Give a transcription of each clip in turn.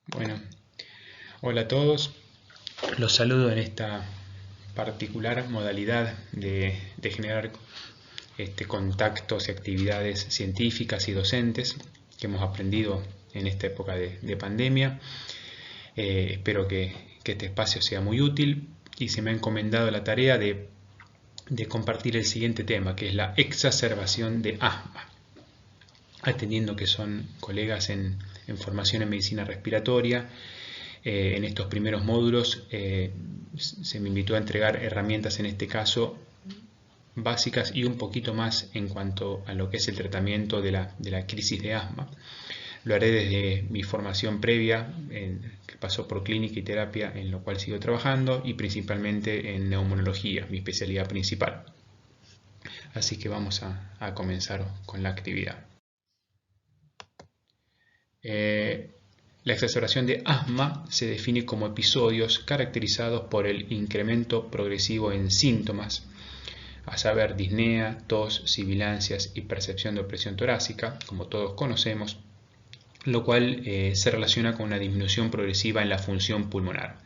Bueno, hola a todos. Los saludo en esta particular modalidad de generar contactos y actividades científicas y docentes que hemos aprendido en esta época de pandemia. Espero que este espacio sea muy útil y se me ha encomendado la tarea de compartir el siguiente tema, que es la exacerbación de asma. Atendiendo que son colegas en formación en medicina respiratoria, en estos primeros módulos se me invitó a entregar herramientas, en este caso básicas y un poquito más en cuanto a lo que es el tratamiento de la crisis de asma. Lo haré desde mi formación previa, que pasó por clínica y terapia, en lo cual sigo trabajando, y principalmente en neumonología, mi especialidad principal. Así que vamos a comenzar con la actividad. La exacerbación de asma se define como episodios caracterizados por el incremento progresivo en síntomas, a saber, disnea, tos, sibilancias y percepción de opresión torácica, como todos conocemos, lo cual se relaciona con una disminución progresiva en la función pulmonar.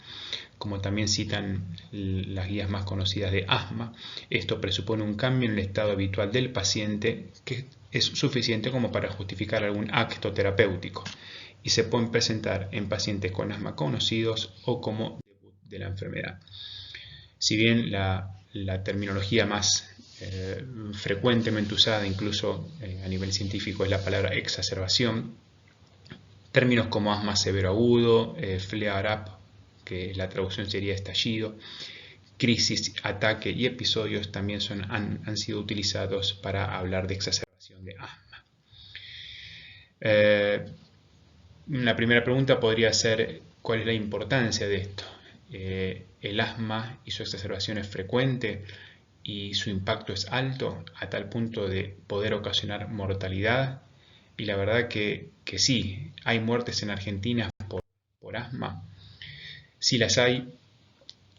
Como también citan las guías más conocidas de asma, esto presupone un cambio en el estado habitual del paciente que es suficiente como para justificar algún acto terapéutico, y se pueden presentar en pacientes con asma conocidos o como debut de la enfermedad. Si bien la terminología más frecuentemente usada, incluso a nivel científico, es la palabra exacerbación, términos como asma severo agudo, flare-up, que la traducción sería estallido, crisis, ataque y episodios también han sido utilizados para hablar de exacerbación de asma. La primera pregunta podría ser: ¿cuál es la importancia de esto? ¿El asma y su exacerbación es frecuente y su impacto es alto a tal punto de poder ocasionar mortalidad? Y la verdad que sí, hay muertes en Argentina por asma. Sí las hay.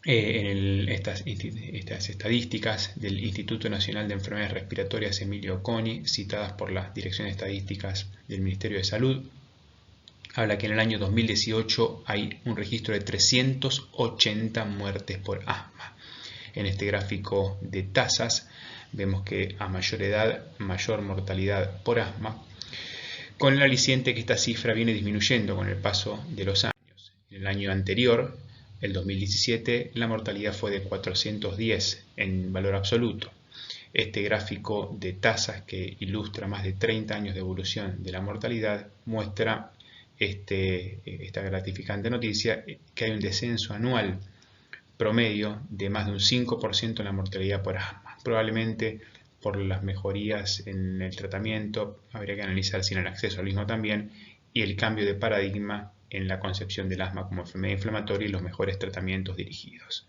Estas estadísticas del Instituto Nacional de Enfermedades Respiratorias Emilio Coni, citadas por las direcciones estadísticas del Ministerio de Salud, habla que en el año 2018 hay un registro de 380 muertes por asma. En este gráfico de tasas vemos que a mayor edad, mayor mortalidad por asma, con el aliciente que esta cifra viene disminuyendo con el paso de los años. En el año anterior, el 2017, la mortalidad fue de 410 en valor absoluto. Este gráfico de tasas, que ilustra más de 30 años de evolución de la mortalidad, muestra esta gratificante noticia, que hay un descenso anual promedio de más de un 5% en la mortalidad por asma. Probablemente por las mejorías en el tratamiento, habría que analizar si en el acceso al mismo también, y el cambio de paradigma en la concepción del asma como enfermedad inflamatoria y los mejores tratamientos dirigidos.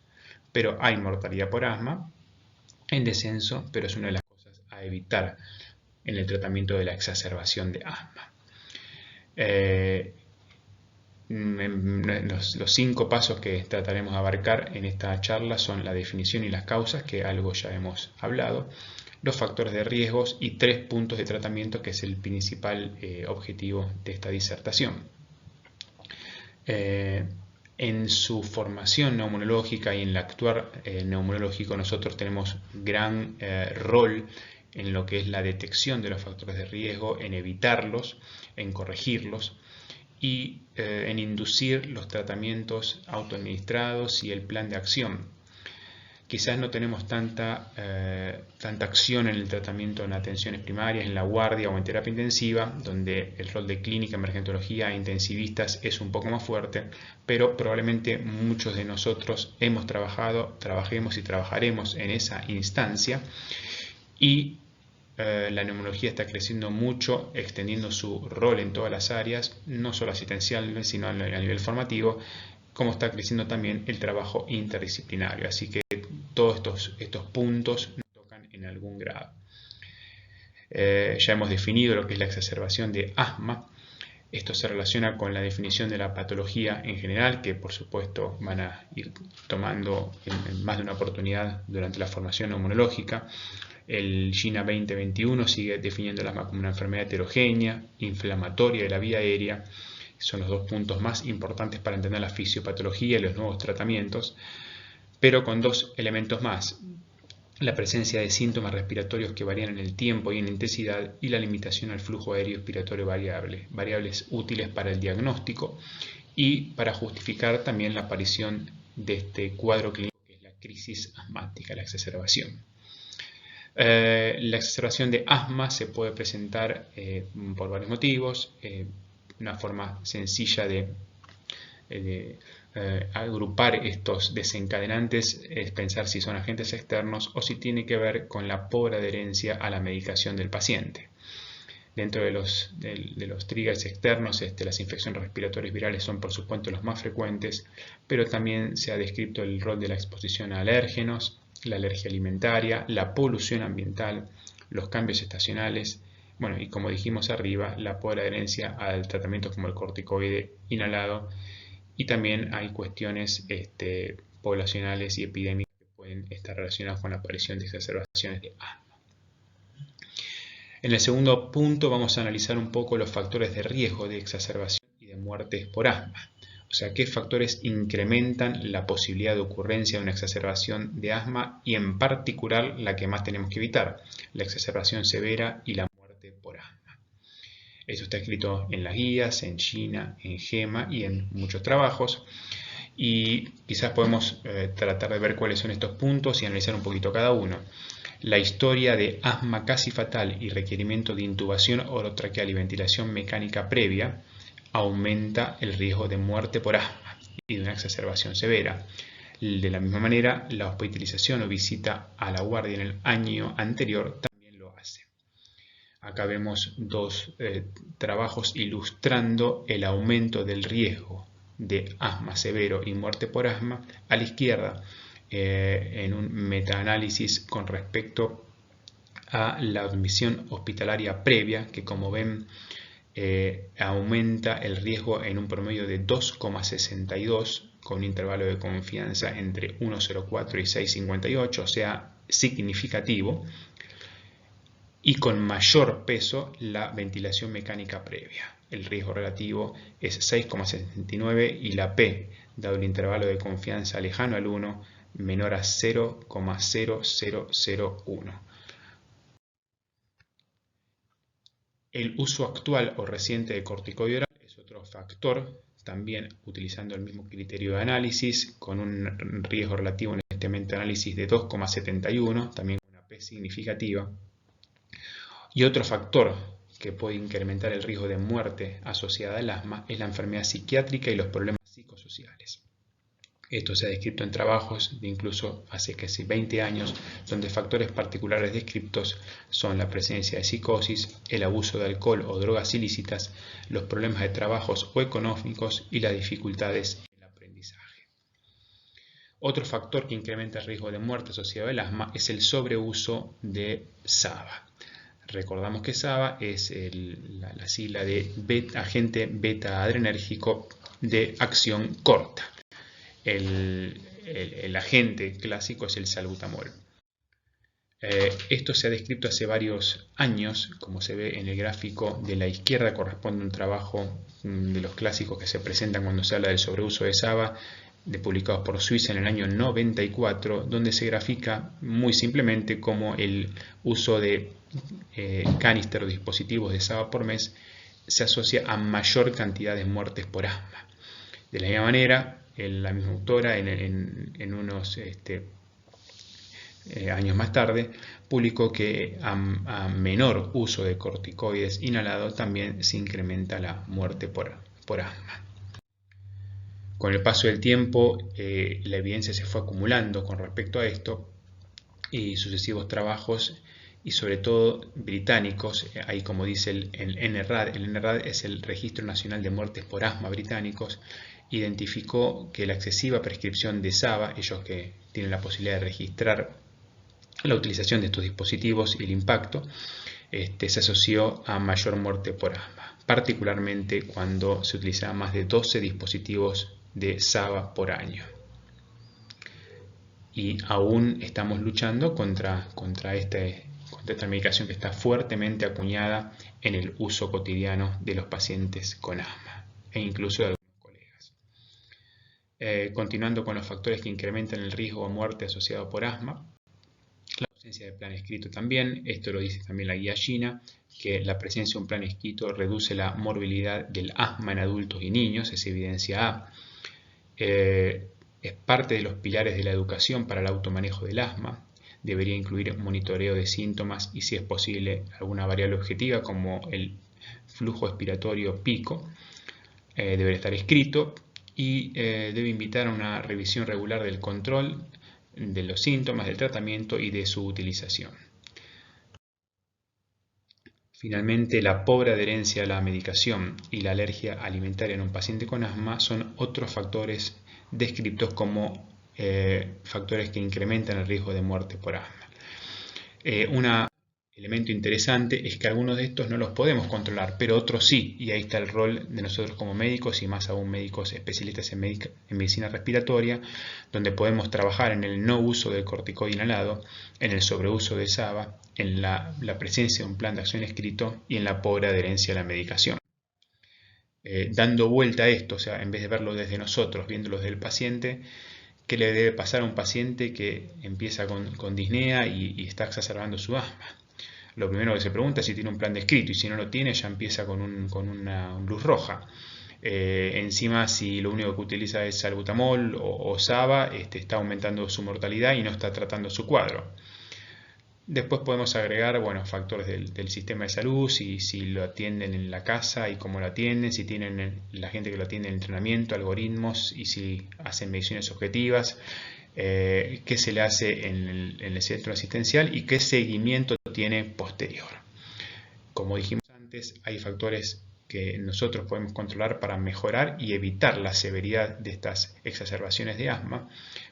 Pero hay mortalidad por asma en descenso, pero es una de las cosas a evitar en el tratamiento de la exacerbación de asma. Los 5 pasos que trataremos de abarcar en esta charla son la definición y las causas, que algo ya hemos hablado, los factores de riesgos y 3 puntos de tratamiento, que es el principal objetivo de esta disertación. En su formación neumonológica y en el actuar neumonológico, nosotros tenemos gran rol en lo que es la detección de los factores de riesgo, en evitarlos, en corregirlos y en inducir los tratamientos autoadministrados y el plan de acción. Quizás no tenemos tanta acción en el tratamiento en atenciones primarias, en la guardia o en terapia intensiva, donde el rol de clínica, emergentología e intensivistas es un poco más fuerte, pero probablemente muchos de nosotros hemos trabajado, trabajemos y trabajaremos en esa instancia, y la neumología está creciendo mucho, extendiendo su rol en todas las áreas, no solo asistencial, sino a nivel formativo, como está creciendo también el trabajo interdisciplinario. Así que todos estos puntos nos tocan en algún grado. Ya hemos definido lo que es la exacerbación de asma. Esto se relaciona con la definición de la patología en general, que por supuesto van a ir tomando en más de una oportunidad durante la formación neumonológica. El GINA 2021 sigue definiendo el asma como una enfermedad heterogénea, inflamatoria de la vía aérea, Son los dos puntos más importantes para entender la fisiopatología y los nuevos tratamientos, pero con dos elementos más: la presencia de síntomas respiratorios que varían en el tiempo y en intensidad, y la limitación al flujo aéreo expiratorio variable, variables útiles para el diagnóstico y para justificar también la aparición de este cuadro clínico que es la crisis asmática, la exacerbación. La exacerbación de asma se puede presentar por varios motivos. Una forma sencilla de agrupar estos desencadenantes es pensar si son agentes externos o si tiene que ver con la pobre adherencia a la medicación del paciente. Dentro de los triggers externos, las infecciones respiratorias virales son por supuesto los más frecuentes, pero también se ha descrito el rol de la exposición a alérgenos, la alergia alimentaria, la polución ambiental, los cambios estacionales, bueno, y como dijimos arriba, la pobre adherencia al tratamiento como el corticoide inhalado, y también hay cuestiones poblacionales y epidémicas que pueden estar relacionadas con la aparición de exacerbaciones de asma. En el segundo punto vamos a analizar un poco los factores de riesgo de exacerbación y de muertes por asma. O sea, qué factores incrementan la posibilidad de ocurrencia de una exacerbación de asma, y en particular la que más tenemos que evitar, la exacerbación severa y la muerte por asma. Eso está escrito en las guías, en China, en GEMA y en muchos trabajos. Y quizás podemos tratar de ver cuáles son estos puntos y analizar un poquito cada uno. La historia de asma casi fatal y requerimiento de intubación orotraqueal y ventilación mecánica previa aumenta el riesgo de muerte por asma y de una exacerbación severa. De la misma manera, la hospitalización o visita a la guardia en el año anterior también lo hace. Acá vemos dos trabajos ilustrando el aumento del riesgo de asma severo y muerte por asma. A la izquierda, en un metaanálisis con respecto a la admisión hospitalaria previa, que como ven aumenta el riesgo en un promedio de 2,62 con un intervalo de confianza entre 1,04 y 6,58, o sea, significativo. Y con mayor peso la ventilación mecánica previa. El riesgo relativo es 6,69 y la P, dado el intervalo de confianza lejano al 1, menor a 0,0001. El uso actual o reciente de corticoide oral es otro factor, también utilizando el mismo criterio de análisis, con un riesgo relativo en este metaanálisis de 2,71, también con una P significativa. Y otro factor que puede incrementar el riesgo de muerte asociada al asma es la enfermedad psiquiátrica y los problemas psicosociales. Esto se ha descrito en trabajos de incluso hace casi 20 años, donde factores particulares descriptos son la presencia de psicosis, el abuso de alcohol o drogas ilícitas, los problemas de trabajos o económicos y las dificultades en el aprendizaje. Otro factor que incrementa el riesgo de muerte asociado al asma es el sobreuso de SABA. Recordamos que SABA es la sigla de agente beta adrenérgico de acción corta. El agente clásico es el salbutamol. Esto se ha descrito hace varios años, como se ve en el gráfico de la izquierda, corresponde a un trabajo de los clásicos que se presentan cuando se habla del sobreuso de SABA, publicados por Suiza en el año 94, donde se grafica muy simplemente cómo el uso de canister o dispositivos de SABA por mes se asocia a mayor cantidad de muertes por asma. De la misma manera, la misma autora en unos años más tarde publicó que a menor uso de corticoides inhalados también se incrementa la muerte por asma. Con el paso del tiempo, la evidencia se fue acumulando con respecto a esto, y sucesivos trabajos, y sobre todo británicos, ahí como dice el NRAD, el NRAD es el Registro Nacional de Muertes por Asma británicos, identificó que la excesiva prescripción de SABA, ellos que tienen la posibilidad de registrar la utilización de estos dispositivos y el impacto, se asoció a mayor muerte por asma, particularmente cuando se utilizaban más de 12 dispositivos de SABA por año. Y aún estamos luchando contra esta medicación que está fuertemente acuñada en el uso cotidiano de los pacientes con asma. e incluso de algunos colegas. Continuando con los factores que incrementan el riesgo o muerte asociado por asma, la ausencia de plan escrito también, esto lo dice también la guía china, que la presencia de un plan escrito reduce la morbilidad del asma en adultos y niños, es evidencia A. Es parte de los pilares de la educación para el automanejo del asma. Debería incluir monitoreo de síntomas y, si es posible, alguna variable objetiva como el flujo expiratorio pico. Debería estar escrito y debe invitar a una revisión regular del control de los síntomas, del tratamiento y de su utilización. Finalmente, la pobre adherencia a la medicación y la alergia alimentaria en un paciente con asma son otros factores descritos como factores que incrementan el riesgo de muerte por asma. Un elemento interesante es que algunos de estos no los podemos controlar, pero otros sí, y ahí está el rol de nosotros como médicos y más aún médicos especialistas en medicina respiratoria, donde podemos trabajar en el no uso del corticoide inhalado, en el sobreuso de SABA, en la presencia de un plan de acción escrito y en la pobre adherencia a la medicación. Dando vuelta a esto, o sea, en vez de verlo desde nosotros, viéndolo desde el paciente, ¿qué le debe pasar a un paciente que empieza con disnea y está exacerbando su asma? Lo primero que se pregunta es si tiene un plan descrito, y si no lo tiene ya empieza con una luz roja. Encima, si lo único que utiliza es salbutamol o SABA, está aumentando su mortalidad y no está tratando su cuadro. Después podemos agregar factores del sistema de salud, si lo atienden en la casa y cómo lo atienden, si tienen la gente que lo atiende en entrenamiento, algoritmos, y si hacen mediciones objetivas, qué se le hace en el centro asistencial y qué seguimiento tiene posterior. Como dijimos antes, hay factores que nosotros podemos controlar para mejorar y evitar la severidad de estas exacerbaciones de asma,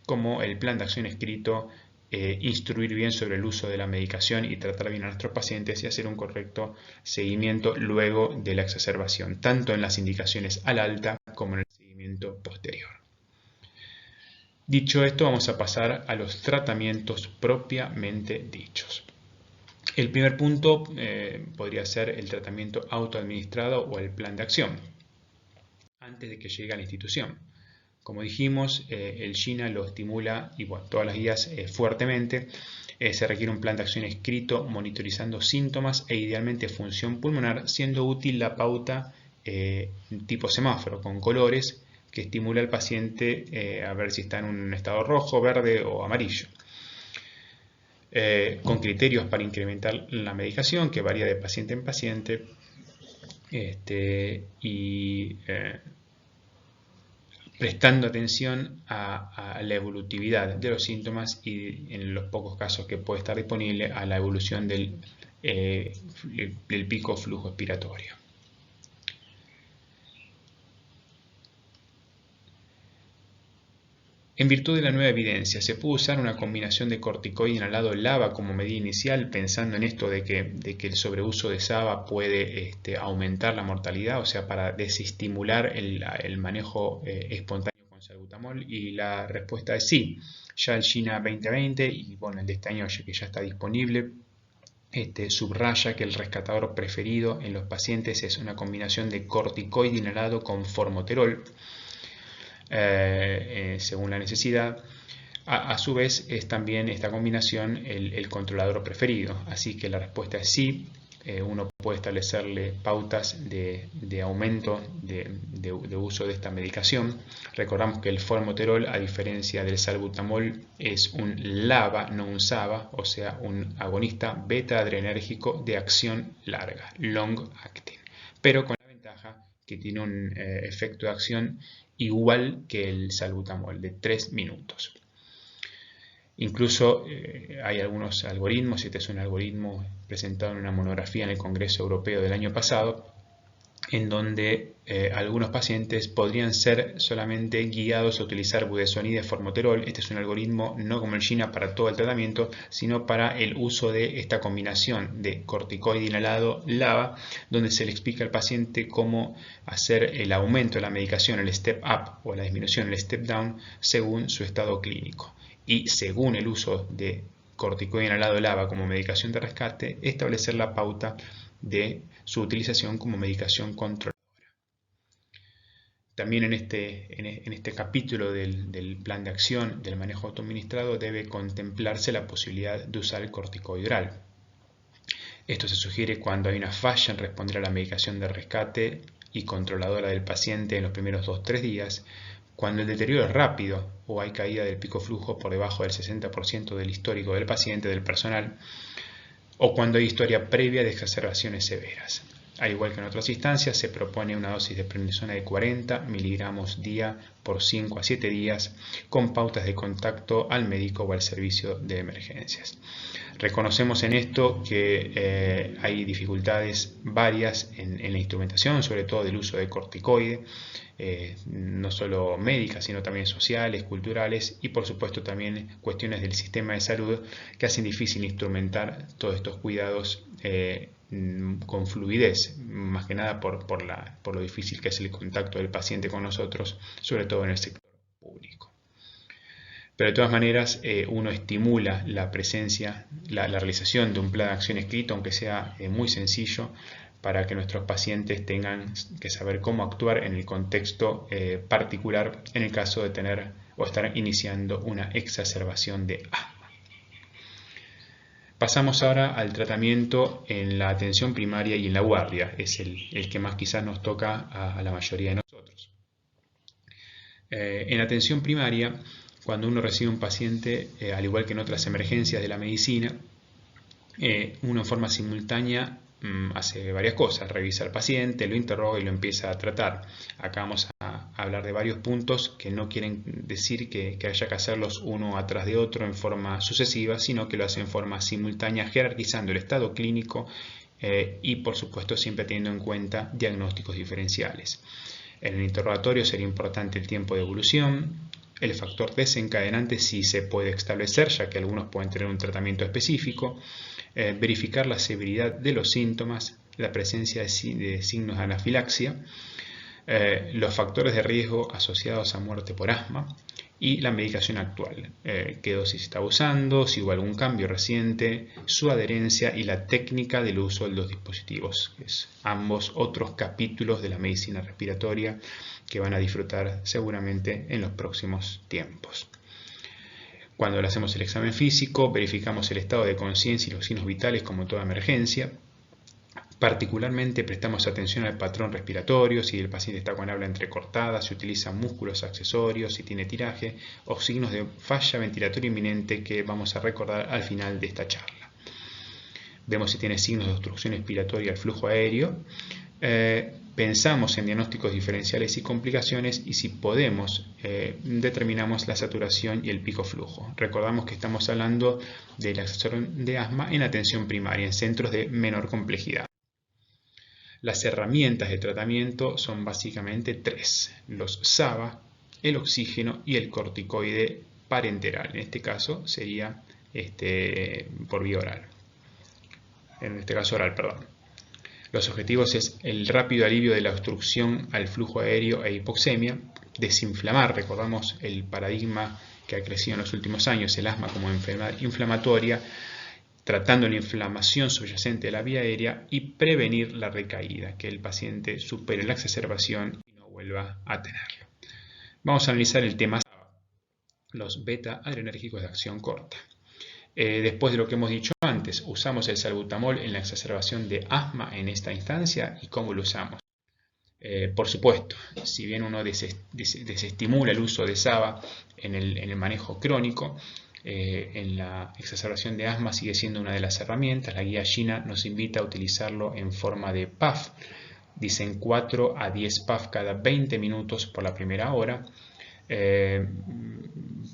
como el plan de acción escrito, instruir bien sobre el uso de la medicación y tratar bien a nuestros pacientes y hacer un correcto seguimiento luego de la exacerbación, tanto en las indicaciones al alta como en el seguimiento posterior. Dicho esto, vamos a pasar a los tratamientos propiamente dichos. El primer punto podría ser el tratamiento autoadministrado o el plan de acción, antes de que llegue a la institución. Como dijimos, el SHINA lo estimula, y todas las guías fuertemente. Se requiere un plan de acción escrito monitorizando síntomas e idealmente función pulmonar, siendo útil la pauta tipo semáforo con colores que estimula al paciente a ver si está en un estado rojo, verde o amarillo. Con criterios para incrementar la medicación, que varía de paciente en paciente, prestando atención a la evolutividad de los síntomas y, en los pocos casos que puede estar disponible, a la evolución del pico flujo expiratorio. En virtud de la nueva evidencia, se puede usar una combinación de corticoide inhalado LABA como medida inicial, pensando en esto de que el sobreuso de SABA puede aumentar la mortalidad, o sea, para desestimular el manejo espontáneo con salbutamol. Y la respuesta es sí. Ya el SHINA 2020 y el de este año que ya está disponible, subraya que el rescatador preferido en los pacientes es una combinación de corticoide inhalado con formoterol, según la necesidad. A su vez, es también esta combinación el controlador preferido, así que la respuesta es sí. Uno puede establecerle pautas de aumento de uso de esta medicación. Recordamos que el formoterol, a diferencia del salbutamol, es un LABA, no un SABA, o sea, un agonista beta-adrenérgico de acción larga, long acting, pero con la ventaja que tiene un efecto de acción igual que el salbutamol, de 3 minutos. Incluso hay algunos algoritmos, este es un algoritmo presentado en una monografía en el Congreso Europeo del año pasado, en donde algunos pacientes podrían ser solamente guiados a utilizar budesonide formoterol. Este es un algoritmo no como el SHINA para todo el tratamiento, sino para el uso de esta combinación de corticoide inhalado LABA, donde se le explica al paciente cómo hacer el aumento de la medicación, el step up, o la disminución, el step down, según su estado clínico. Y según el uso de corticoide inhalado LABA como medicación de rescate, establecer la pauta de su utilización como medicación controladora. También en este capítulo del plan de acción del manejo autoadministrado debe contemplarse la posibilidad de usar el corticoide oral. Esto se sugiere cuando hay una falla en responder a la medicación de rescate y controladora del paciente en los primeros 2-3 días, cuando el deterioro es rápido o hay caída del pico flujo por debajo del 60% del histórico del paciente, del personal, o cuando hay historia previa de exacerbaciones severas. Al igual que en otras instancias, se propone una dosis de prednisona de 40 miligramos día por 5 a 7 días, con pautas de contacto al médico o al servicio de emergencias. Reconocemos en esto que hay dificultades varias en la instrumentación, sobre todo del uso de corticoide, no solo médicas, sino también sociales, culturales y por supuesto también cuestiones del sistema de salud que hacen difícil instrumentar todos estos cuidados con fluidez, más que nada por lo difícil que es el contacto del paciente con nosotros, sobre todo en el sector público. Pero de todas maneras uno estimula la presencia, la realización de un plan de acción escrito, aunque sea muy sencillo, para que nuestros pacientes tengan que saber cómo actuar en el contexto particular en el caso de tener o estar iniciando una exacerbación de asma. Pasamos ahora al tratamiento en la atención primaria y en la guardia. Es el que más quizás nos toca a la mayoría de nosotros. En atención primaria, cuando uno recibe un paciente, al igual que en otras emergencias de la medicina, uno en forma simultánea hace varias cosas. Revisa al paciente, lo interroga y lo empieza a tratar. Acá vamos a hablar de varios puntos que no quieren decir que haya que hacerlos uno atrás de otro en forma sucesiva, sino que lo hace en forma simultánea, jerarquizando el estado clínico y por supuesto siempre teniendo en cuenta diagnósticos diferenciales. En el interrogatorio sería importante el tiempo de evolución, el factor desencadenante si se puede establecer, ya que algunos pueden tener un tratamiento específico, verificar la severidad de los síntomas, la presencia de signos de anafilaxia, los factores de riesgo asociados a muerte por asma y la medicación actual, qué dosis está usando, si hubo algún cambio reciente, su adherencia y la técnica del uso de los dispositivos, que es ambos otros capítulos de la medicina respiratoria que van a disfrutar seguramente en los próximos tiempos. Cuando le hacemos el examen físico, verificamos el estado de conciencia y los signos vitales como toda emergencia. Particularmente prestamos atención al patrón respiratorio, si el paciente está con habla entrecortada, si utiliza músculos accesorios, si tiene tiraje o signos de falla ventilatoria inminente que vamos a recordar al final de esta charla. Vemos si tiene signos de obstrucción expiratoria al flujo aéreo. Pensamos en diagnósticos diferenciales y complicaciones y si podemos determinamos la saturación y el pico flujo. Recordamos que estamos hablando de la exacerbación de asma en atención primaria, en centros de menor complejidad. Las herramientas de tratamiento son básicamente 3, los SABA, el oxígeno y el corticoide parenteral. En este caso sería por vía oral. En este caso oral, perdón. Los objetivos es el rápido alivio de la obstrucción al flujo aéreo e hipoxemia, desinflamar, recordamos el paradigma que ha crecido en los últimos años, el asma como enfermedad inflamatoria, tratando la inflamación subyacente de la vía aérea y prevenir la recaída, que el paciente supere la exacerbación y no vuelva a tenerlo. Vamos a analizar el tema SABA, los beta-adrenérgicos de acción corta. Después de lo que hemos dicho antes, usamos el salbutamol en la exacerbación de asma en esta instancia y cómo lo usamos. Por supuesto, si bien uno desestimula el uso de SABA en el manejo crónico, en la exacerbación de asma sigue siendo una de las herramientas. La guía china nos invita a utilizarlo en forma de puff. Dicen 4 a 10 puff cada 20 minutos por la primera hora.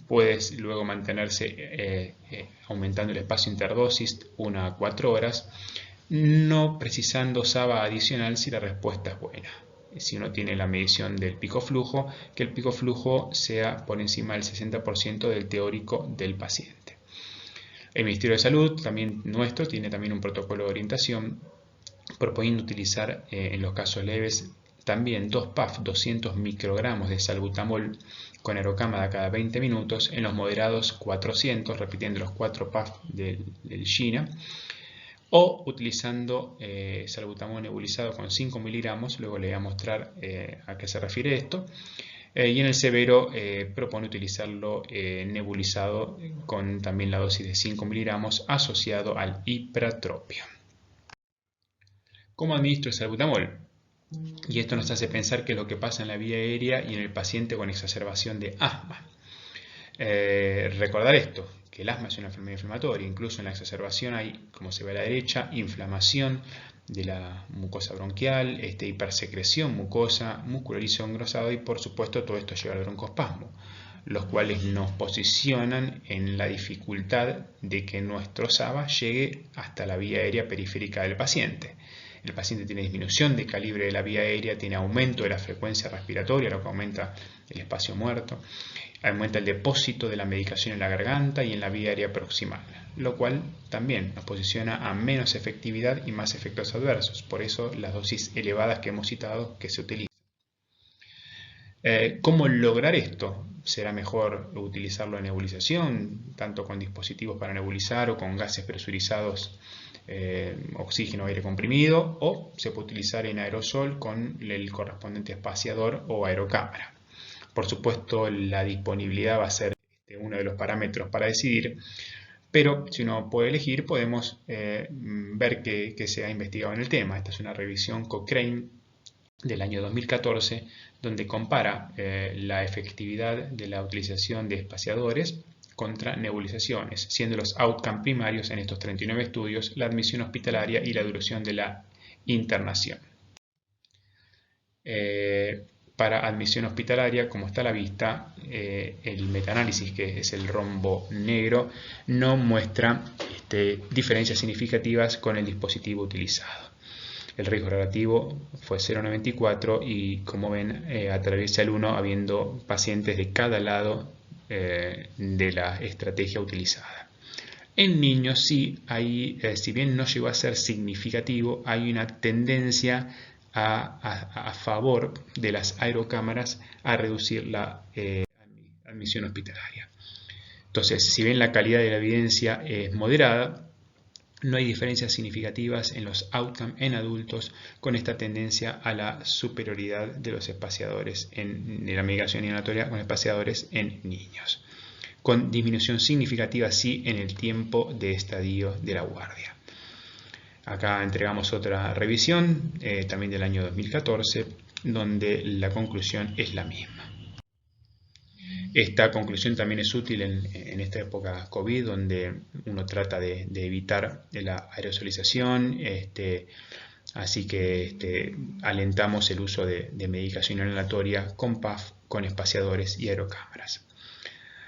Puedes luego mantenerse aumentando el espacio interdosis 1 a 4 horas, no precisando SABA adicional si la respuesta es buena. Si uno tiene la medición del pico flujo, que el pico flujo sea por encima del 60% del teórico del paciente. El Ministerio de Salud, también nuestro, tiene también un protocolo de orientación proponiendo utilizar en los casos leves también 2 puff, 200 microgramos de salbutamol con aerocámara cada 20 minutos, en los moderados 400, repitiendo los 4 puff del China, o utilizando salbutamol nebulizado con 5 miligramos. Luego le voy a mostrar a qué se refiere esto. Y en el severo propone utilizarlo nebulizado con también la dosis de 5 miligramos asociado al hipratropio. ¿Cómo administro el salbutamol? Y esto nos hace pensar qué es lo que pasa en la vía aérea y en el paciente con exacerbación de asma. Recordar esto, que el asma es una enfermedad inflamatoria. Incluso en la exacerbación hay, como se ve a la derecha, inflamación de la mucosa bronquial, hipersecreción mucosa, muscularizo engrosado y por supuesto todo esto lleva al broncoespasmo, los cuales nos posicionan en la dificultad de que nuestro SABA llegue hasta la vía aérea periférica del paciente. El paciente tiene disminución de calibre de la vía aérea, tiene aumento de la frecuencia respiratoria, lo que aumenta el espacio muerto, aumenta el depósito de la medicación en la garganta y en la vía aérea proximal, lo cual también nos posiciona a menos efectividad y más efectos adversos. Por eso las dosis elevadas que hemos citado que se utilizan. ¿Cómo lograr esto? ¿Será mejor utilizarlo en nebulización, tanto con dispositivos para nebulizar o con gases presurizados, oxígeno, aire comprimido, o se puede utilizar en aerosol con el correspondiente espaciador o aerocámara? Por supuesto, la disponibilidad va a ser uno de los parámetros para decidir, pero si uno puede elegir, podemos ver qué se ha investigado en el tema. Esta es una revisión Cochrane del año 2014, donde compara la efectividad de la utilización de espaciadores contra nebulizaciones, siendo los outcomes primarios en estos 39 estudios la admisión hospitalaria y la duración de la internación. Para admisión hospitalaria, como está a la vista, el metaanálisis, que es el rombo negro, no muestra diferencias significativas con el dispositivo utilizado. El riesgo relativo fue 0,94 y, como ven, atraviesa el 1 habiendo pacientes de cada lado de la estrategia utilizada. En niños sí hay, si bien no llegó a ser significativo, hay una tendencia a favor de las aerocámaras a reducir la admisión hospitalaria. Entonces, si bien la calidad de la evidencia es moderada, no hay diferencias significativas en los outcomes en adultos con esta tendencia a la superioridad de los espaciadores de la medicación inhalatoria con espaciadores en niños, con disminución significativa sí en el tiempo de estadio de la guardia. Acá entregamos otra revisión, también del año 2014, donde la conclusión es la misma. Esta conclusión también es útil en esta época COVID, donde uno trata de evitar la aerosolización, así que alentamos el uso de medicación inhalatoria con PAF, con espaciadores y aerocámaras.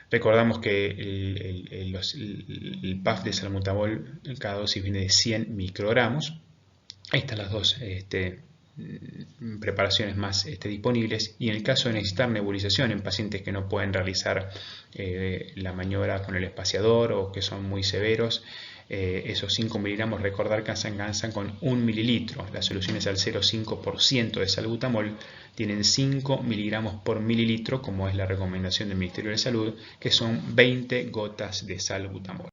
Recordamos que el PAF de salbutamol, cada dosis viene de 100 microgramos. Ahí están las dos preparaciones más disponibles, y en el caso de necesitar nebulización en pacientes que no pueden realizar la maniobra con el espaciador o que son muy severos, esos 5 miligramos, recordar que alcanzan con 1 mililitro. Las soluciones al 0,5% de salbutamol tienen 5 miligramos por mililitro, como es la recomendación del Ministerio de Salud, que son 20 gotas de salbutamol.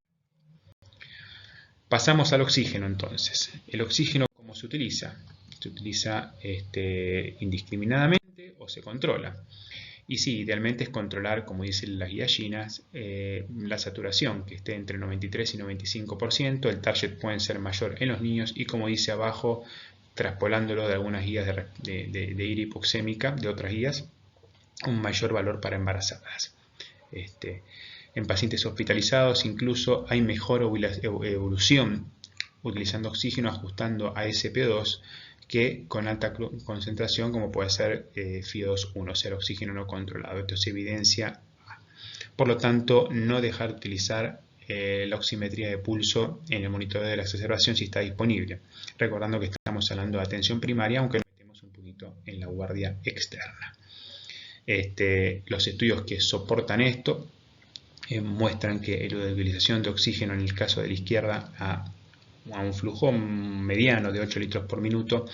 Pasamos al oxígeno entonces. El oxígeno, ¿cómo se utiliza? Se utiliza indiscriminadamente o se controla. Y sí, idealmente es controlar, como dicen las guías chinas, la saturación, que esté entre 93 y 95%. El target puede ser mayor en los niños y, como dice abajo, traspolándolo de algunas guías de ira hipoxémica, de otras guías, un mayor valor para embarazadas. En pacientes hospitalizados incluso hay mejor evolución utilizando oxígeno, ajustando a SpO2, que con alta concentración, como puede ser FiO2 1, ser oxígeno no controlado. Esto es evidencia A. Por lo tanto, no dejar de utilizar la oximetría de pulso en el monitoreo de la exacerbación si está disponible, recordando que estamos hablando de atención primaria, aunque nos metemos un poquito en la guardia externa. Los estudios que soportan esto muestran que la utilización de oxígeno en el caso de la izquierda a un flujo mediano de 8 litros por minuto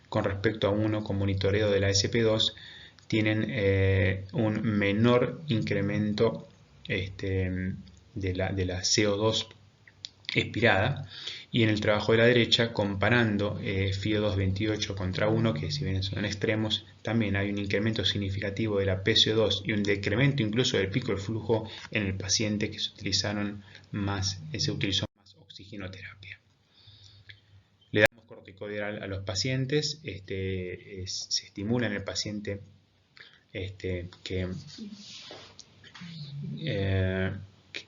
con respecto a uno con monitoreo de la SP2 tienen un menor incremento de la CO2 expirada, Y en el trabajo de la derecha, comparando FIO2 28 contra 1, que si bien son extremos, también hay un incremento significativo de la PCO2 y un decremento incluso del pico de flujo en el paciente que se utilizó más oxigenoterapia. Le damos corticoide oral a los pacientes, se estimula en el paciente que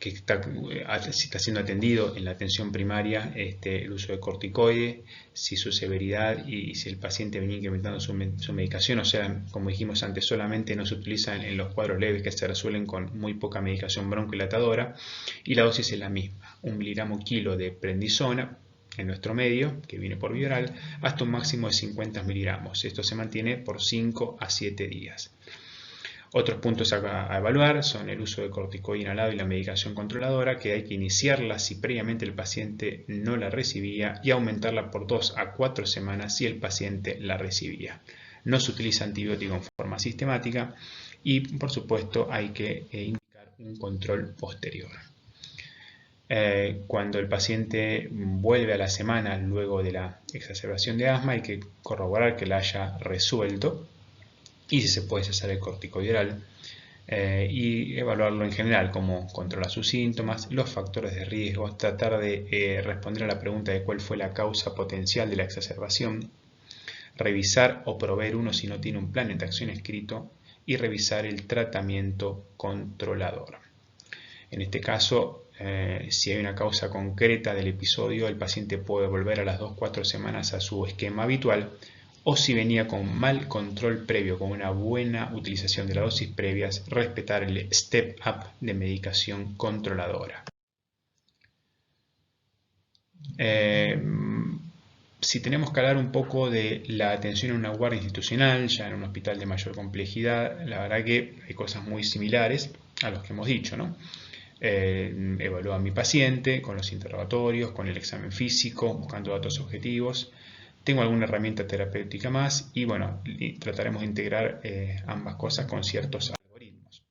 está siendo atendido en la atención primaria el uso de corticoide, si su severidad y si el paciente venía incrementando su medicación, o sea, como dijimos antes, solamente no se utilizan en los cuadros leves que se resuelven con muy poca medicación broncohilatadora, y la dosis es la misma, 1 miligramo kilo de prednisona en nuestro medio, que viene por vía oral, hasta un máximo de 50 miligramos. Esto se mantiene por 5 a 7 días. Otros puntos a evaluar son el uso de corticoide inhalado y la medicación controladora, que hay que iniciarla si previamente el paciente no la recibía y aumentarla por 2 a 4 semanas si el paciente la recibía. No se utiliza antibiótico en forma sistemática y, por supuesto, hay que indicar un control posterior. Cuando el paciente vuelve a la semana luego de la exacerbación de asma, hay que corroborar que la haya resuelto y si se puede cesar el corticoide oral y evaluarlo en general, como controla sus síntomas, los factores de riesgo, tratar de responder a la pregunta de cuál fue la causa potencial de la exacerbación, revisar o proveer uno si no tiene un plan de acción escrito y revisar el tratamiento controlador. En este caso, si hay una causa concreta del episodio, el paciente puede volver a las 2-4 semanas a su esquema habitual, o si venía con mal control previo, con una buena utilización de las dosis previas, respetar el step up de medicación controladora. Si tenemos que hablar un poco de la atención en una guardia institucional, ya en un hospital de mayor complejidad, la verdad que hay cosas muy similares a los que hemos dicho, ¿no? Evalúo a mi paciente con los interrogatorios, con el examen físico, buscando datos objetivos. Tengo alguna herramienta terapéutica más y bueno, trataremos de integrar ambas cosas con ciertos algoritmos.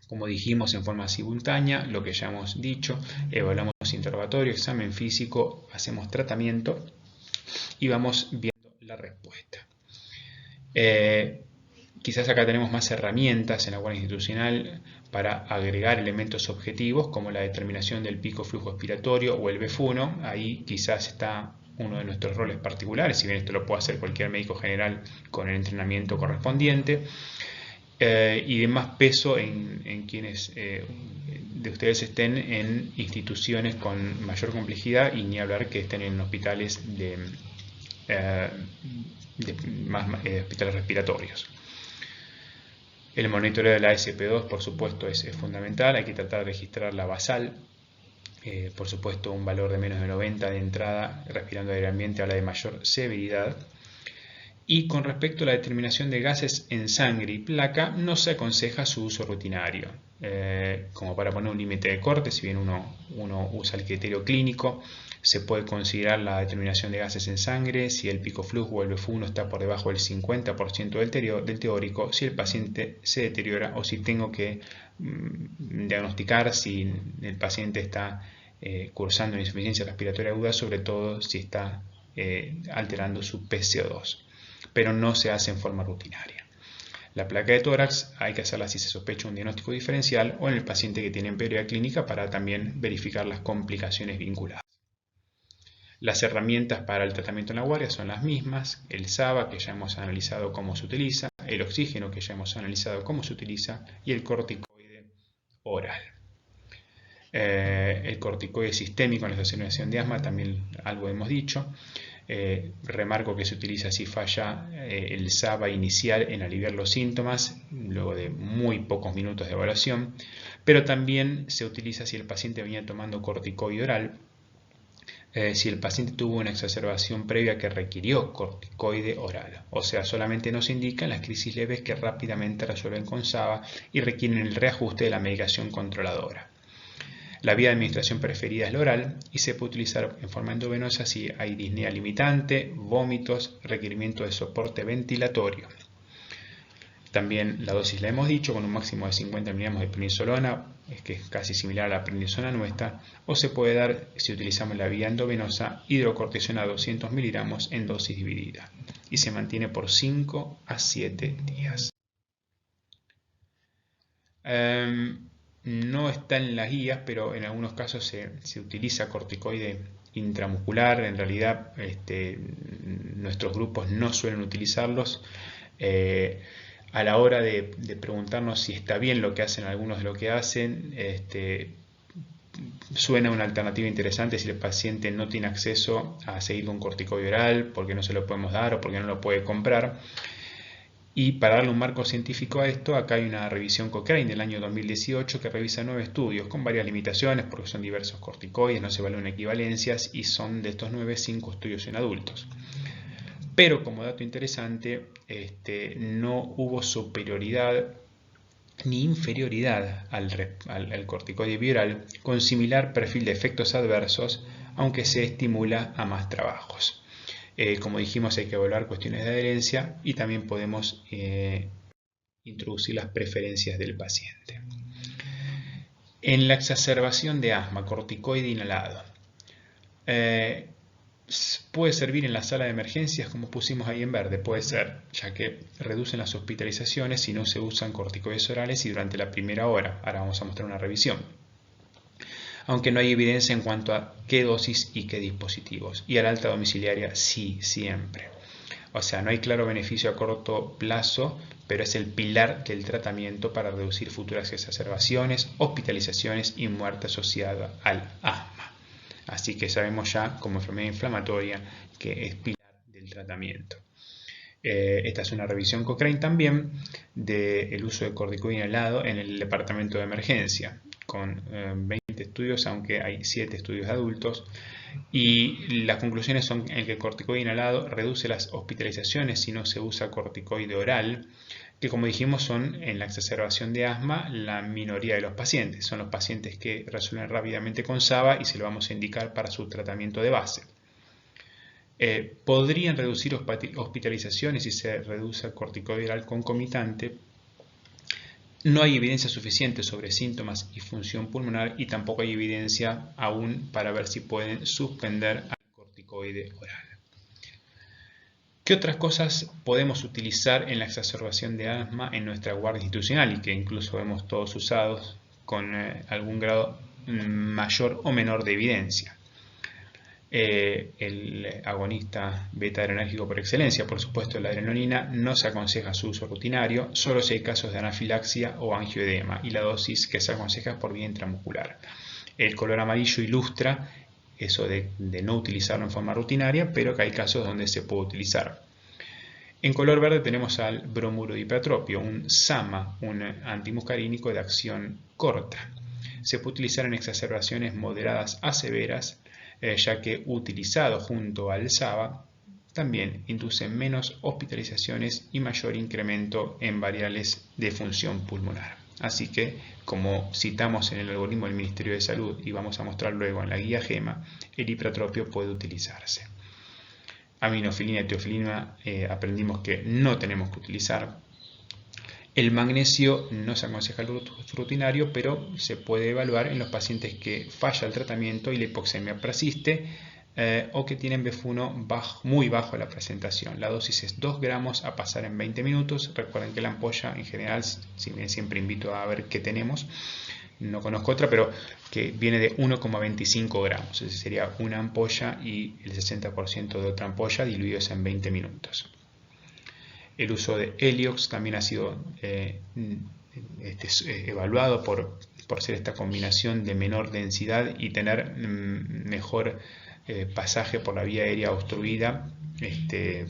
Como dijimos en forma simultánea, lo que ya hemos dicho, evaluamos interrogatorio, examen físico, hacemos tratamiento y vamos viendo la respuesta. Quizás acá tenemos más herramientas en la guardia institucional para agregar elementos objetivos como la determinación del pico flujo expiratorio o el BF1. Ahí quizás está uno de nuestros roles particulares, si bien esto lo puede hacer cualquier médico general con el entrenamiento correspondiente. Y de más peso en quienes de ustedes estén en instituciones con mayor complejidad y ni hablar que estén en hospitales hospitales respiratorios. El monitoreo de la SP2, por supuesto, es fundamental. Hay que tratar de registrar la basal. Por supuesto, un valor de menos de 90 de entrada, respirando aire ambiente, habla de mayor severidad. Y con respecto a la determinación de gases en sangre y placa, no se aconseja su uso rutinario. Como para poner un límite de corte, si bien uno usa el criterio clínico, se puede considerar la determinación de gases en sangre si el pico flujo o el BF1 está por debajo del 50% del teórico, si el paciente se deteriora o si tengo que diagnosticar si el paciente está cursando una insuficiencia respiratoria aguda, sobre todo si está alterando su PCO2, pero no se hace en forma rutinaria. La placa de tórax hay que hacerla si se sospecha un diagnóstico diferencial o en el paciente que tiene empeoría clínica para también verificar las complicaciones vinculadas. Las herramientas para el tratamiento en la guardia son las mismas, el SABA que ya hemos analizado cómo se utiliza, el oxígeno que ya hemos analizado cómo se utiliza y el corticoide oral. El corticoide sistémico en la exacerbación de asma también algo hemos dicho. Remarco que se utiliza si falla el SABA inicial en aliviar los síntomas luego de muy pocos minutos de evaluación, pero también se utiliza si el paciente venía tomando corticoide oral, si el paciente tuvo una exacerbación previa que requirió corticoide oral, o sea, solamente nos indican las crisis leves que rápidamente resuelven con SABA y requieren el reajuste de la medicación controladora. La vía de administración preferida es la oral y se puede utilizar en forma endovenosa si hay disnea limitante, vómitos, requerimiento de soporte ventilatorio. También la dosis la hemos dicho, con un máximo de 50 miligramos de prednisolona que es casi similar a la prednisona nuestra, o se puede dar, si utilizamos la vía endovenosa, hidrocortisona 200 miligramos en dosis dividida y se mantiene por 5 a 7 días. No está en las guías, pero en algunos casos se utiliza corticoide intramuscular. En realidad nuestros grupos no suelen utilizarlos. A la hora de preguntarnos si está bien lo que hacen algunos de lo que hacen, suena una alternativa interesante si el paciente no tiene acceso a seguir con corticoide oral porque no se lo podemos dar o porque no lo puede comprar. Y para darle un marco científico a esto, acá hay una revisión Cochrane del año 2018 que revisa 9 estudios con varias limitaciones porque son diversos corticoides, no se evalúan equivalencias y son de estos 9, 5 estudios en adultos. Pero como dato interesante, no hubo superioridad ni inferioridad al corticoide bioral con similar perfil de efectos adversos, aunque se estimula a más trabajos. Como dijimos, hay que evaluar cuestiones de adherencia y también podemos introducir las preferencias del paciente. En la exacerbación de asma, corticoide inhalado. Puede servir en la sala de emergencias, como pusimos ahí en verde, puede ser, ya que reducen las hospitalizaciones si no se usan corticoides orales y durante la primera hora. Ahora vamos a mostrar una revisión. Aunque no hay evidencia en cuanto a qué dosis y qué dispositivos. Y a la alta domiciliaria sí, siempre. O sea, no hay claro beneficio a corto plazo, pero es el pilar del tratamiento para reducir futuras exacerbaciones, hospitalizaciones y muerte asociada al asma. Así que sabemos ya como enfermedad inflamatoria que es pilar del tratamiento. Esta es una revisión Cochrane también del uso de corticoide inhalado en el departamento de emergencia, con 20 estudios, aunque hay 7 estudios de adultos, y las conclusiones son en que el corticoide inhalado reduce las hospitalizaciones si no se usa corticoide oral, que como dijimos son en la exacerbación de asma la minoría de los pacientes, son los pacientes que resuelven rápidamente con SABA y se lo vamos a indicar para su tratamiento de base. Podrían reducir hospitalizaciones si se reduce el corticoide oral concomitante. No hay evidencia suficiente sobre síntomas y función pulmonar y tampoco hay evidencia aún para ver si pueden suspender al corticoide oral. ¿Qué otras cosas podemos utilizar en la exacerbación de asma en nuestra guardia institucional y que incluso vemos todos usados con algún grado mayor o menor de evidencia? El agonista beta-adrenérgico por excelencia, por supuesto la adrenalina, no se aconseja su uso rutinario, solo si hay casos de anafilaxia o angioedema, y la dosis que se aconseja por vía intramuscular. El color amarillo ilustra eso de no utilizarlo en forma rutinaria, pero que hay casos donde se puede utilizar. En color verde tenemos al bromuro de hipertropio, un SAMA, un antimuscarínico de acción corta. Se puede utilizar en exacerbaciones moderadas a severas, ya que utilizado junto al SABA también induce menos hospitalizaciones y mayor incremento en variables de función pulmonar. Así que, como citamos en el algoritmo del Ministerio de Salud y vamos a mostrar luego en la guía GEMA, el hipertropio puede utilizarse. Aminofilina y teofilina aprendimos que no tenemos que utilizar. El magnesio no se aconseja el uso rutinario, pero se puede evaluar en los pacientes que falla el tratamiento y la hipoxemia persiste o que tienen BF1 muy bajo la presentación. La dosis es 2 gramos a pasar en 20 minutos. Recuerden que la ampolla en general, si bien siempre invito a ver qué tenemos, no conozco otra, pero que viene de 1,25 gramos. Esa sería una ampolla y el 60% de otra ampolla diluidos en 20 minutos. El uso de Heliox también ha sido evaluado por ser esta combinación de menor densidad y tener mejor pasaje por la vía aérea obstruida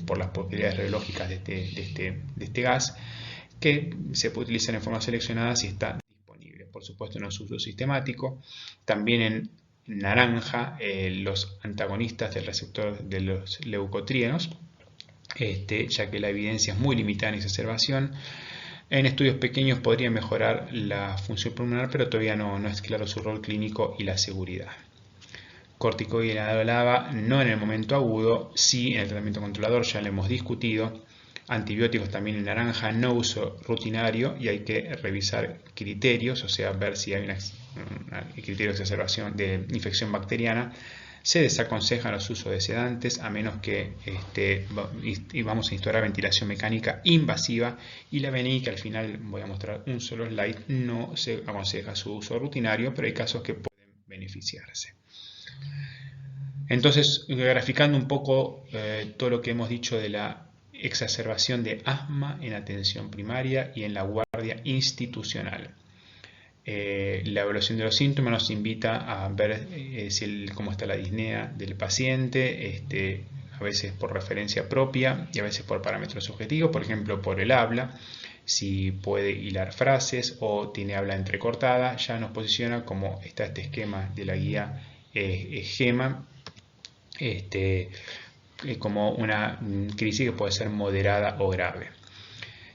por las propiedades radiológicas de este gas, que se puede utilizar en forma seleccionada si está disponible. Por supuesto, no es uso sistemático. También en naranja, los antagonistas del receptor de los leucotrienos, ya que la evidencia es muy limitada en exacerbación. En estudios pequeños podría mejorar la función pulmonar, pero todavía no es claro su rol clínico y la seguridad. Corticoide inhalado LABA, no en el momento agudo, sí en el tratamiento controlador, ya lo hemos discutido. Antibióticos también en naranja, no uso rutinario, y hay que revisar criterios, o sea, ver si hay criterios de exacerbación de infección bacteriana. Se desaconsejan los usos de sedantes a menos que vamos a instaurar ventilación mecánica invasiva, y la VNI, que al final voy a mostrar un solo slide, no se aconseja su uso rutinario, pero hay casos que pueden beneficiarse. Entonces, graficando un poco todo lo que hemos dicho de la exacerbación de asma en atención primaria y en la guardia institucional. La evaluación de los síntomas nos invita a ver cómo está la disnea del paciente, a veces por referencia propia y a veces por parámetros subjetivos, por ejemplo por el habla, si puede hilar frases o tiene habla entrecortada. Ya nos posiciona como está este esquema de la guía GEMA, como una crisis que puede ser moderada o grave.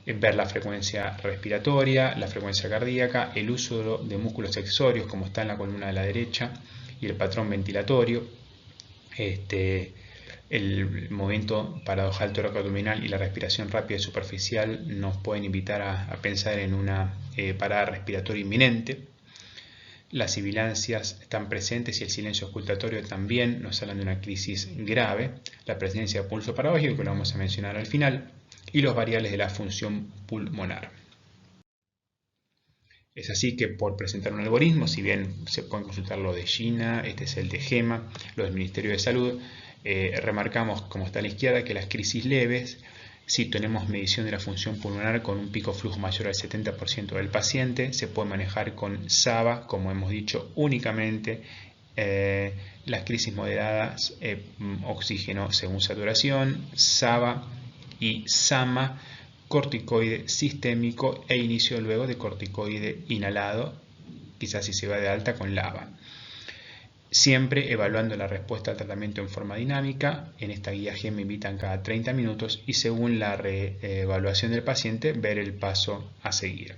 Ver la frecuencia respiratoria, la frecuencia cardíaca, el uso de músculos accesorios como está en la columna de la derecha y el patrón ventilatorio, el movimiento paradojal torácico-abdominal y la respiración rápida y superficial nos pueden invitar a pensar en una parada respiratoria inminente. Las sibilancias están presentes y el silencio ocultatorio también nos hablan de una crisis grave. La presencia de pulso paradójico, que lo vamos a mencionar al final, y los variables de la función pulmonar. Es así que, por presentar un algoritmo, si bien se pueden consultar lo de Gina, este es el de GEMA, lo del Ministerio de Salud, remarcamos, como está a la izquierda, que las crisis leves, si tenemos medición de la función pulmonar con un pico flujo mayor al 70% del paciente, se puede manejar con SABA, como hemos dicho, únicamente. Las crisis moderadas, oxígeno según saturación, SABA y SAMA, corticoide sistémico e inicio luego de corticoide inhalado, quizás si se va de alta con LABA. Siempre evaluando la respuesta al tratamiento en forma dinámica. En esta guía GEM me invitan cada 30 minutos y según la reevaluación del paciente ver el paso a seguir.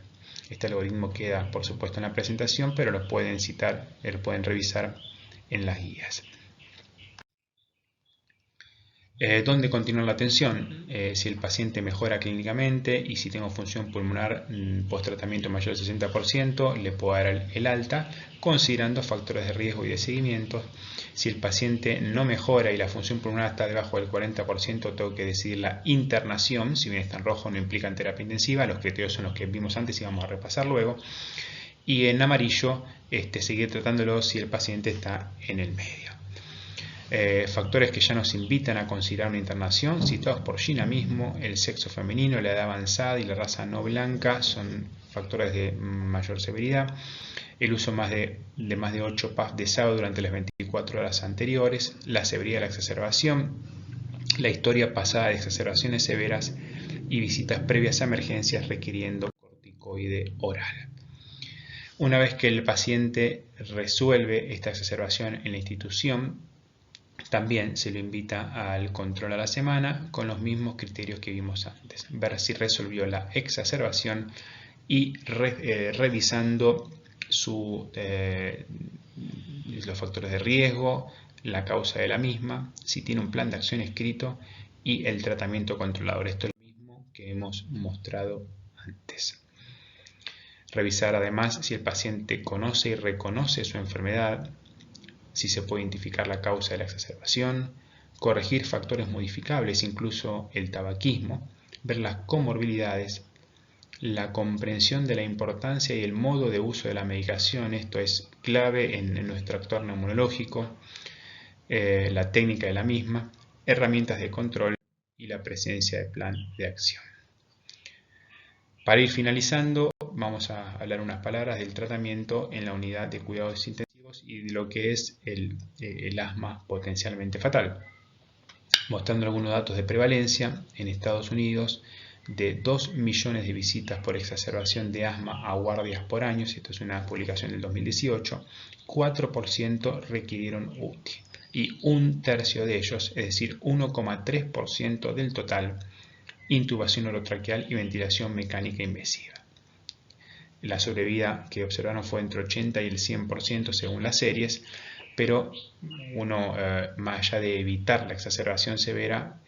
Este algoritmo queda por supuesto en la presentación, pero lo pueden citar, lo pueden revisar en las guías. ¿Dónde continuar la atención? Si el paciente mejora clínicamente y si tengo función pulmonar post-tratamiento mayor del 60%, le puedo dar el alta, considerando factores de riesgo y de seguimiento. Si el paciente no mejora y la función pulmonar está debajo del 40%, tengo que decidir la internación. Si bien está en rojo, no implican terapia intensiva. Los criterios son los que vimos antes y vamos a repasar luego. Y en amarillo, seguir tratándolo si el paciente está en el medio. Factores que ya nos invitan a considerar una internación, citados por Gina mismo: el sexo femenino, la edad avanzada y la raza no blanca son factores de mayor severidad. El uso de más de 8 PAF de SABA durante las 24 horas anteriores, la severidad de la exacerbación, la historia pasada de exacerbaciones severas y visitas previas a emergencias requiriendo corticoide oral. Una vez que el paciente resuelve esta exacerbación en la institución, también se lo invita al control a la semana con los mismos criterios que vimos antes. Ver si resolvió la exacerbación y revisando los factores de riesgo, la causa de la misma, si tiene un plan de acción escrito y el tratamiento controlador. Esto es lo mismo que hemos mostrado antes. Revisar además si el paciente conoce y reconoce su enfermedad, si se puede identificar la causa de la exacerbación, corregir factores modificables, incluso el tabaquismo, ver las comorbilidades, la comprensión de la importancia y el modo de uso de la medicación. Esto es clave en nuestro actuar neumológico, la técnica de la misma, herramientas de control y la presencia de plan de acción. Para ir finalizando, vamos a hablar unas palabras del tratamiento en la unidad de cuidados intensivos y de lo que es el asma potencialmente fatal. Mostrando algunos datos de prevalencia en Estados Unidos, de 2 millones de visitas por exacerbación de asma a guardias por año, esto es una publicación del 2018, 4% requirieron UTI y un tercio de ellos, es decir, 1,3% del total, intubación orotraqueal y ventilación mecánica invasiva. La sobrevida que observaron fue entre 80 y el 100% según las series, pero uno, más allá de evitar la exacerbación severa,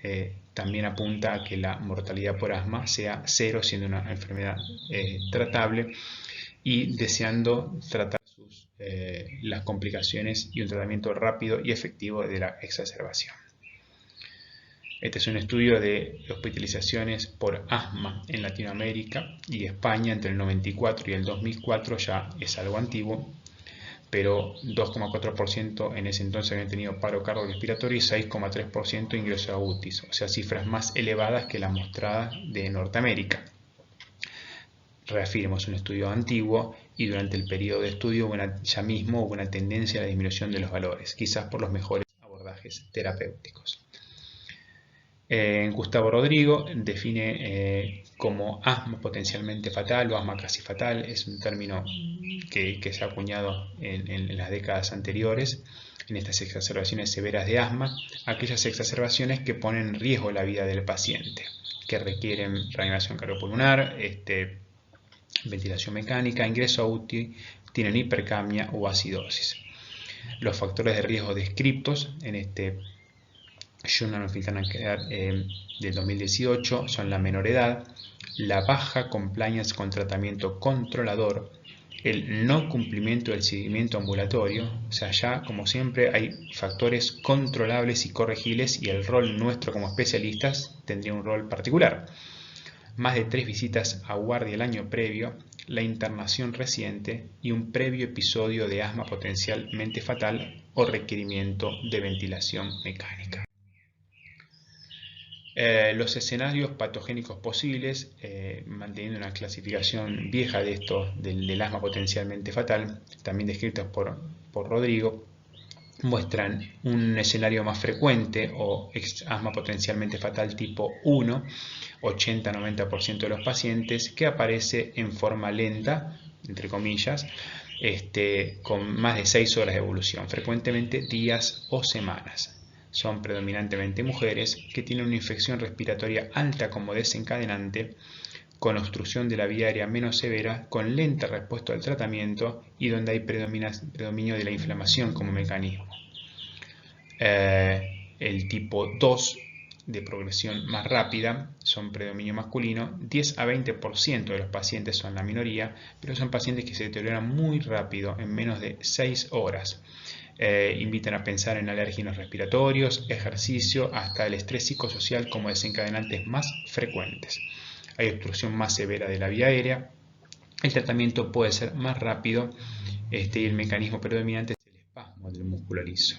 también apunta a que la mortalidad por asma sea cero, siendo una enfermedad tratable, y deseando tratar las complicaciones y un tratamiento rápido y efectivo de la exacerbación. Este es un estudio de hospitalizaciones por asma en Latinoamérica y España entre el 94 y el 2004, ya es algo antiguo, pero 2,4% en ese entonces habían tenido paro cardiorrespiratorio y 6,3% ingreso a UTIs, o sea, cifras más elevadas que las mostradas de Norteamérica. Reafirmo, es un estudio antiguo y durante el periodo de estudio ya mismo hubo una tendencia a la disminución de los valores, quizás por los mejores abordajes terapéuticos. Gustavo Rodrigo define como asma potencialmente fatal o asma casi fatal, es un término que se ha acuñado en las décadas anteriores, en estas exacerbaciones severas de asma, aquellas exacerbaciones que ponen en riesgo la vida del paciente, que requieren reanimación cardiopulmonar, ventilación mecánica, ingreso a UTI, tienen hipercapnia o acidosis. Los factores de riesgo descritos en este Journal of Internal Care del 2018 son la menor edad, la baja compliance con tratamiento controlador, el no cumplimiento del seguimiento ambulatorio, o sea, ya como siempre hay factores controlables y corregibles y el rol nuestro como especialistas tendría un rol particular. Más de 3 visitas a guardia el año previo, la internación reciente y un previo episodio de asma potencialmente fatal o requerimiento de ventilación mecánica. Los escenarios patogénicos posibles, manteniendo una clasificación vieja de esto del asma potencialmente fatal, también descritos por Rodrigo, muestran un escenario más frecuente o asma potencialmente fatal tipo 1, 80-90% de los pacientes, que aparece en forma lenta, entre comillas, con más de 6 horas de evolución, frecuentemente días o semanas. Son predominantemente mujeres que tienen una infección respiratoria alta como desencadenante, con obstrucción de la vía aérea menos severa, con lenta respuesta al tratamiento y donde hay predominio de la inflamación como mecanismo. El tipo 2 de progresión más rápida son predominio masculino, 10 a 20% de los pacientes son la minoría, pero son pacientes que se deterioran muy rápido, en menos de 6 horas. Invitan a pensar en alérgenos respiratorios, ejercicio, hasta el estrés psicosocial como desencadenantes más frecuentes. Hay obstrucción más severa de la vía aérea, el tratamiento puede ser más rápido y el mecanismo predominante es el espasmo del músculo liso.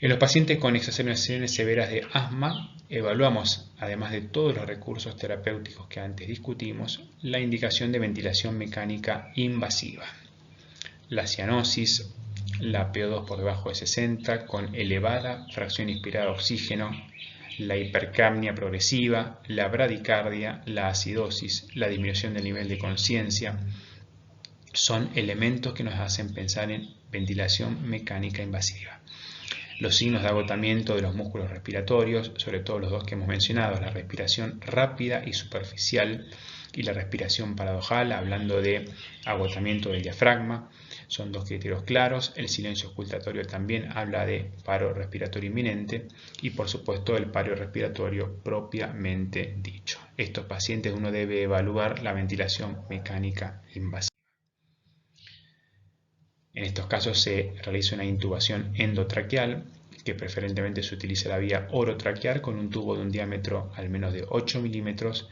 En los pacientes con exacerbaciones severas de asma, evaluamos, además de todos los recursos terapéuticos que antes discutimos, la indicación de ventilación mecánica invasiva. La cianosis, la PO2 por debajo de 60 con elevada fracción inspirada de oxígeno, la hipercapnia progresiva, la bradicardia, la acidosis, la disminución del nivel de conciencia, son elementos que nos hacen pensar en ventilación mecánica invasiva. Los signos de agotamiento de los músculos respiratorios, sobre todo los dos que hemos mencionado, la respiración rápida y superficial y la respiración paradojal, hablando de agotamiento del diafragma, son dos criterios claros. El silencio auscultatorio también habla de paro respiratorio inminente y por supuesto el paro respiratorio propiamente dicho. Estos pacientes uno debe evaluar la ventilación mecánica invasiva. En estos casos se realiza una intubación endotraqueal, que preferentemente se utiliza la vía orotraqueal con un tubo de un diámetro al menos de 8 milímetros.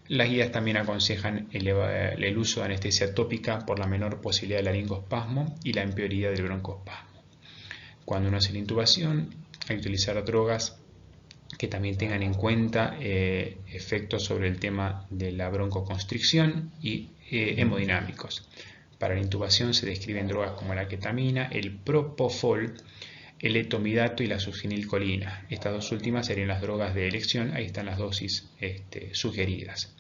Las guías también aconsejan el uso de anestesia tópica por la menor posibilidad de laringoespasmo y la empeoría del broncoespasmo. Cuando uno hace la intubación, hay que utilizar drogas que también tengan en cuenta efectos sobre el tema de la broncoconstricción y hemodinámicos. Para la intubación se describen drogas como la ketamina, el propofol, el etomidato y la sulfinilcolina. Estas dos últimas serían las drogas de elección, ahí están las dosis sugeridas.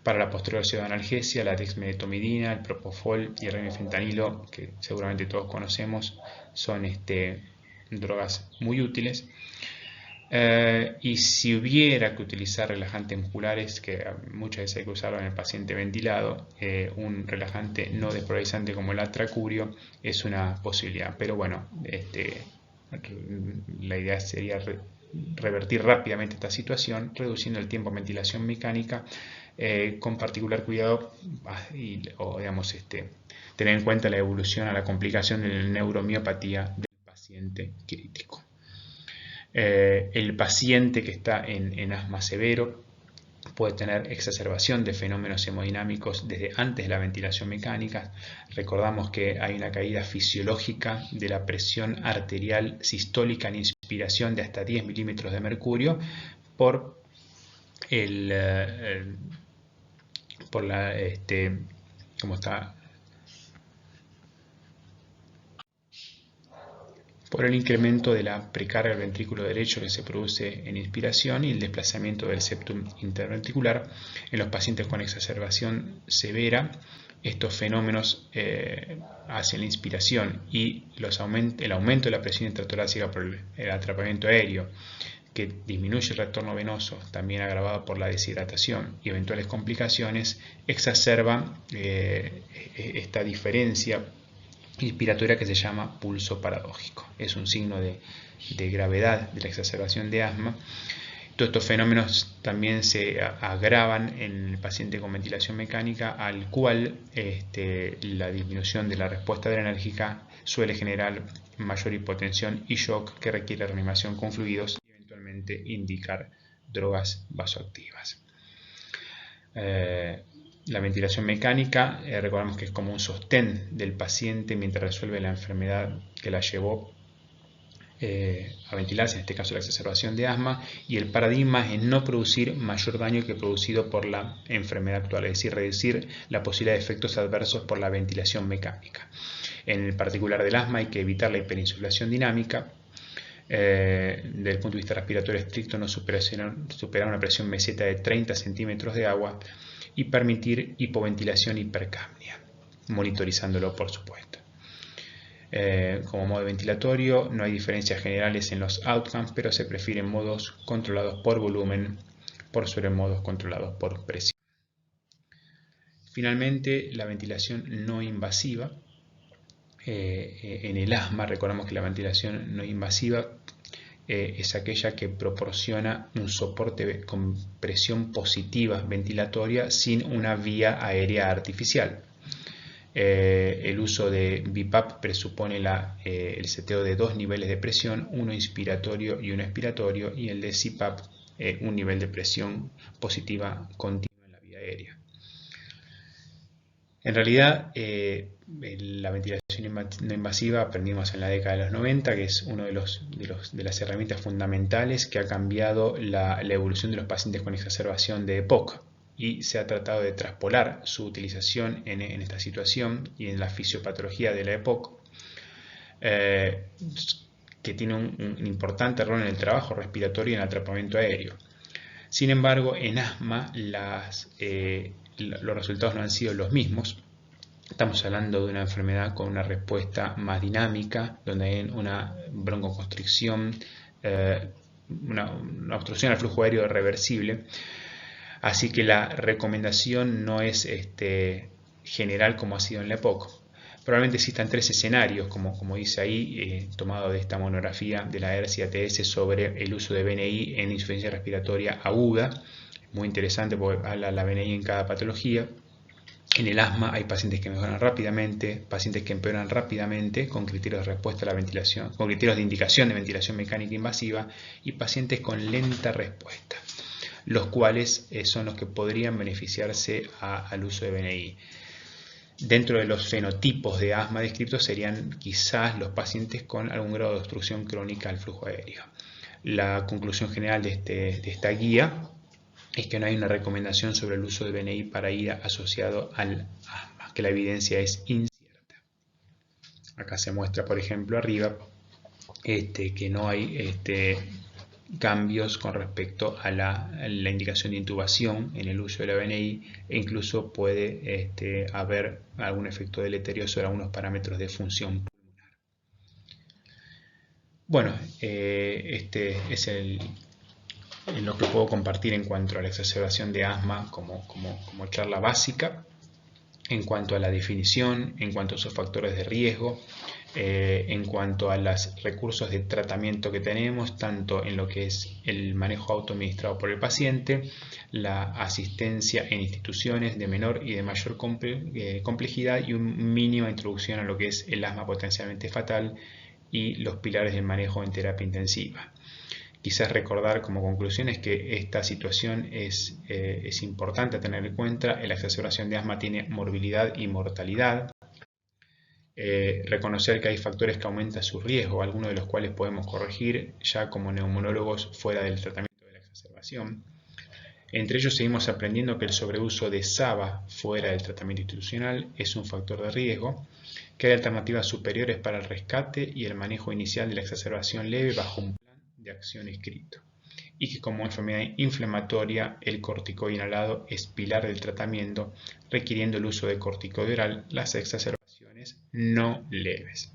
Para la posterior pseudoanalgesia, la dexmedetomidina, el propofol y el remifentanilo, que seguramente todos conocemos, son drogas muy útiles. Y si hubiera que utilizar relajantes musculares, que muchas veces hay que usarlo en el paciente ventilado, un relajante no despolarizante como el atracurio es una posibilidad, pero bueno, la idea sería revertir rápidamente esta situación, reduciendo el tiempo de ventilación mecánica, con particular cuidado tener en cuenta la evolución a la complicación de la neuromiopatía del paciente crítico. El paciente que está en asma severo puede tener exacerbación de fenómenos hemodinámicos desde antes de la ventilación mecánica. Recordamos que hay una caída fisiológica de la presión arterial sistólica en inspiración de hasta 10 milímetros de mercurio por el incremento de la precarga del ventrículo derecho que se produce en inspiración y el desplazamiento del septum interventricular. En los pacientes con exacerbación severa, estos fenómenos hacia la inspiración y el aumento de la presión intratorácica por el atrapamiento aéreo, que disminuye el retorno venoso, también agravado por la deshidratación y eventuales complicaciones, exacerban esta diferencia inspiratoria que se llama pulso paradójico. Es un signo de gravedad de la exacerbación de asma. Todos estos fenómenos también se agravan en el paciente con ventilación mecánica, al cual la disminución de la respuesta adrenérgica suele generar mayor hipotensión y shock que requiere reanimación con fluidos y eventualmente indicar drogas vasoactivas. La ventilación mecánica, recordamos que es como un sostén del paciente mientras resuelve la enfermedad que la llevó a ventilarse, en este caso la exacerbación de asma, y el paradigma es no producir mayor daño que producido por la enfermedad actual, es decir, reducir la posibilidad de efectos adversos por la ventilación mecánica. En el particular del asma hay que evitar la hiperinsuflación dinámica. Desde el punto de vista respiratorio estricto, no superar una presión meseta de 30 centímetros de agua y permitir hipoventilación hipercapnia, monitorizándolo por supuesto. Como modo ventilatorio no hay diferencias generales en los outcomes, pero se prefieren modos controlados por volumen por sobre modos controlados por presión. Finalmente, la ventilación no invasiva. En el asma, recordamos que la ventilación no invasiva es aquella que proporciona un soporte con presión positiva ventilatoria sin una vía aérea artificial. El uso de BiPAP presupone el seteo de dos niveles de presión, uno inspiratorio y uno expiratorio, y el de CPAP un nivel de presión positiva continua en la vía aérea. En realidad, la ventilación no invasiva aprendimos en la década de los 90, que es una de las herramientas fundamentales que ha cambiado la evolución de los pacientes con exacerbación de EPOC, y se ha tratado de traspolar su utilización en esta situación y en la fisiopatología de la EPOC, que tiene un importante rol en el trabajo respiratorio y en el atrapamiento aéreo. Sin embargo, en asma los resultados no han sido los mismos. Estamos hablando de una enfermedad con una respuesta más dinámica, donde hay una broncoconstricción, una obstrucción al flujo aéreo reversible. Así que la recomendación no es general como ha sido en la EPOC. Probablemente existan tres escenarios, como dice ahí, tomado de esta monografía de la ERCI-ATS sobre el uso de BNI en insuficiencia respiratoria aguda. Muy interesante porque habla la BNI en cada patología. En el asma hay pacientes que mejoran rápidamente, pacientes que empeoran rápidamente con criterios de respuesta a la ventilación, con criterios de indicación de ventilación mecánica invasiva, y pacientes con lenta respuesta, los cuales son los que podrían beneficiarse al uso de BNI. Dentro de los fenotipos de asma descritos serían quizás los pacientes con algún grado de obstrucción crónica al flujo aéreo. La conclusión general de esta guía es que no hay una recomendación sobre el uso de BNI para ir asociado al asma, que la evidencia es incierta. Acá se muestra, por ejemplo, arriba, que no hay cambios con respecto a la indicación de intubación en el uso de la BNI, e incluso puede haber algún efecto deleterio sobre algunos parámetros de función pulmonar. Bueno, este es lo que puedo compartir en cuanto a la exacerbación de asma como charla básica, en cuanto a la definición, en cuanto a sus factores de riesgo, en cuanto a los recursos de tratamiento que tenemos, tanto en lo que es el manejo autoadministrado por el paciente, la asistencia en instituciones de menor y de mayor complejidad y una mínima introducción a lo que es el asma potencialmente fatal y los pilares del manejo en terapia intensiva. Quizás recordar como conclusiones que esta situación es importante tener en cuenta. La exacerbación de asma tiene morbilidad y mortalidad. Reconocer que hay factores que aumentan su riesgo, algunos de los cuales podemos corregir ya como neumonólogos fuera del tratamiento de la exacerbación. Entre ellos seguimos aprendiendo que el sobreuso de SABA fuera del tratamiento institucional es un factor de riesgo, que hay alternativas superiores para el rescate y el manejo inicial de la exacerbación leve bajo un plan de acción escrito, y que como enfermedad inflamatoria el corticoide inhalado es pilar del tratamiento, requiriendo el uso de corticoide oral las exacerbaciones no leves.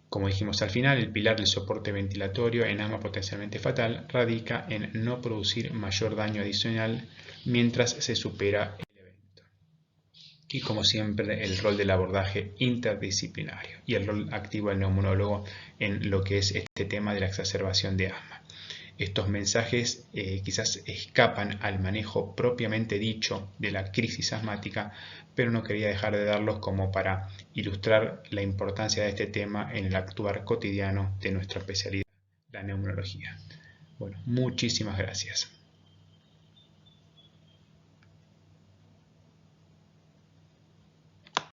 Como dijimos al final, el pilar del soporte ventilatorio en asma potencialmente fatal radica en no producir mayor daño adicional mientras se supera el evento. Y como siempre, el rol del abordaje interdisciplinario y el rol activo del neumonólogo en lo que es este tema de la exacerbación de asma. Estos mensajes quizás escapan al manejo propiamente dicho de la crisis asmática, pero no quería dejar de darlos como para ilustrar la importancia de este tema en el actuar cotidiano de nuestra especialidad, la neumonología. Bueno, muchísimas gracias.